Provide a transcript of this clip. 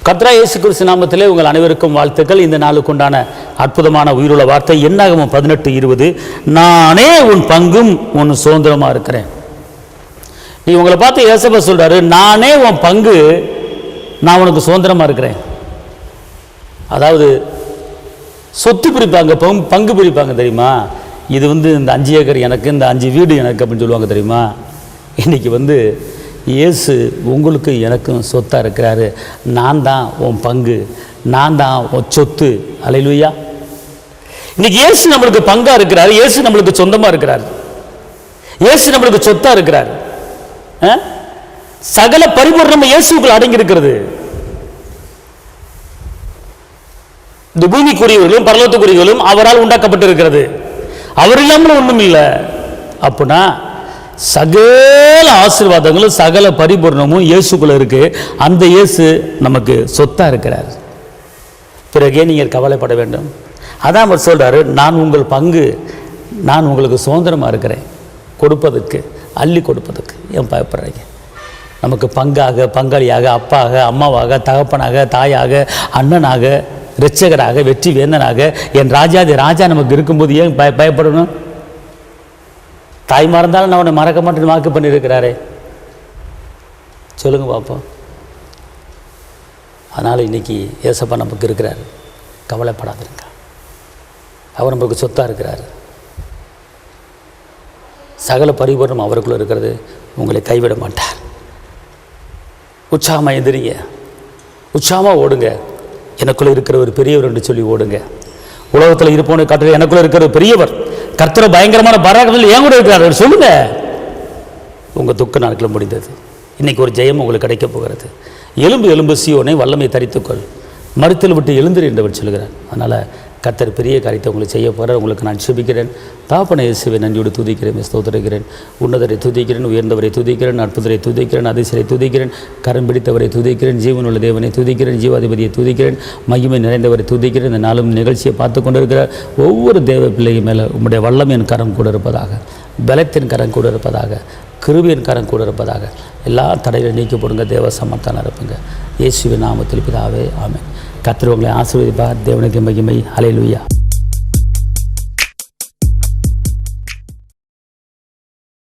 கர்த்தராகிய இயேசு கிறிஸ்து நாமத்திலே உங்கள் அனைவருக்கும் வாழ்த்துக்கள். இந்த நாளுக்கு உண்டான அற்புதமான உயிருள்ள வார்த்தை என்னாகமம் 18:20. நானே உன் பங்கும் உன் சுதந்திரமா இருக்கிறேன். நீ உங்களை பார்த்து ஏசப்பா சொல்றாரு, நானே உன் பங்கு, நான் உனக்கு சுதந்திரமா இருக்கிறேன். அதாவது சொத்து பிரிப்பாங்க, பங்கு பிரிப்பாங்க தெரியுமா? இது இந்த 5 ஏக்கர் எனக்கு, இந்த 5 வீடு எனக்கு அப்படின்னு சொல்லுவாங்க தெரியுமா? இன்னைக்கு இயேசு உங்களுக்கு எனக்கும் சொத்தாக இருக்கிறாரு. நான் தான் உன் பங்கு, நான் தான் உன் சொத்து. அல்லேலூயா. இன்னைக்கு இயேசு நம்மளுக்கு பங்கா இருக்கிறார், இயேசு நம்மளுக்கு சொந்தமா இருக்கிறார், இயேசு நம்மளுக்கு சொத்தா இருக்கிறார். சகல பரிபூர்ணம் இயேசுக்குள் அடங்கி இருக்கிறது. இந்த பூமிக்குரியவர்களும் பரலோகத்துக்குரியவர்களும் அவரால் உண்டாக்கப்பட்டிருக்கிறது. அவர் இல்லாமல் ஒன்றும் இல்லை. அப்படின்னா சகல ஆசீர்வாதங்களும் சகல பரிபூர்ணமும் இயேசுக்குள்ள இருக்கு. அந்த இயேசு நமக்கு சொத்தா இருக்கிறார். பிறகே நீங்கள் கவலைப்பட வேண்டும். அதான் அவர் சொல்றாரு, நான் உங்கள் பங்கு, நான் உங்களுக்கு சுதந்திரமா இருக்கிறேன், கொடுப்பதற்கு, அள்ளி கொடுப்பதற்கு. ஏன் பயப்படுறீங்க? நமக்கு பங்காக, பங்காளியாக, அப்பாக, அம்மாவாக, தகப்பனாக, தாயாக, அண்ணனாக, இரட்சகராக, வெற்றி வேந்தனாக, என் ராஜாதி ராஜா நமக்கு இருக்கும்போது ஏன் பயப்படணும்? தாய் மறந்தாலும் நான் உன்னை மறக்க மாட்டேன்னு வாக்கு பண்ணியிருக்கிறாரே. சொல்லுங்க பார்ப்போம். அதனால் இன்னைக்கு ஏசப்பா நமக்கு இருக்கிறார். கவலைப்படாதுங்க. அவர் நமக்கு சொத்தாக இருக்கிறார். சகல பரிபூர்ணம் அவருக்குள்ளே இருக்கிறது. உங்களை கைவிட மாட்டார். உற்சாகமாக எந்திரிங்க, உற்சாகமாக ஓடுங்க. எனக்குள்ளே இருக்கிற ஒரு பெரியவர் என்று சொல்லி ஓடுங்க. உலகத்தில் இருப்பவனை காட்டுற எனக்குள்ளே இருக்கிற பெரியவர், கர்த்தர் பயங்கரமான பராக்கிரமத்தில் ஏன் கூட இருக்கிறார் சொல்லுங்க. உங்கள் துக்க நாட்கள் முடிந்தது. இன்னைக்கு ஒரு ஜெயம் உங்களுக்கு கிடைக்க போகிறது. எலும்பு எலும்பு சீயோனை வல்லமை தரித்துக்கொள், மருத்தில் விட்டு எழுந்திரு என்றவர் சொல்கிறார். அதனால் கர்த்தர் பெரிய காரியத்தை உங்களுக்கு செய்ய போகிறார். உங்களுக்கு நான் சுபிக்கிறேன். தாப்பனை இயேசுவை நன்றியோடு துதிக்கிறேன், ஸ்தோத்திரிக்கிறேன். உன்னதரை துதிக்கிறேன், உயர்ந்தவரை துதிக்கிறேன், அற்புதரை துதிக்கிறேன், அதிசயரை துதிக்கிறேன், கரம் பிடித்தவரை துதிக்கிறேன், ஜீவனுள்ள தேவனை துதிக்கிறேன், ஜீவாதிபதியை துதிக்கிறேன், மகிமை நிறைந்தவரை துதிக்கிறேன். இந்த நாளும் நிகழ்ச்சியை பார்த்து கொண்டிருக்கிற ஒவ்வொரு தேவ பிள்ளையும் மேலே உங்களுடைய வல்லமையின் கரம் கூட இருப்பதாக, பலத்தின் கரம் கூட இருப்பதாக, கிருபையின் கரம் கூட இருப்பதாக. எல்லா தடைகளை நீக்கி போடுங்க. தேவ சமர்த்தான இருப்புங்க. இயேசுவின் நாமத்தில் பிதாவே, ஆமென். கர்த்தர் உங்களை ஆசீர்வதிப்பார். தேவனுக்கு மகிமை. ஹல்லேலூயா.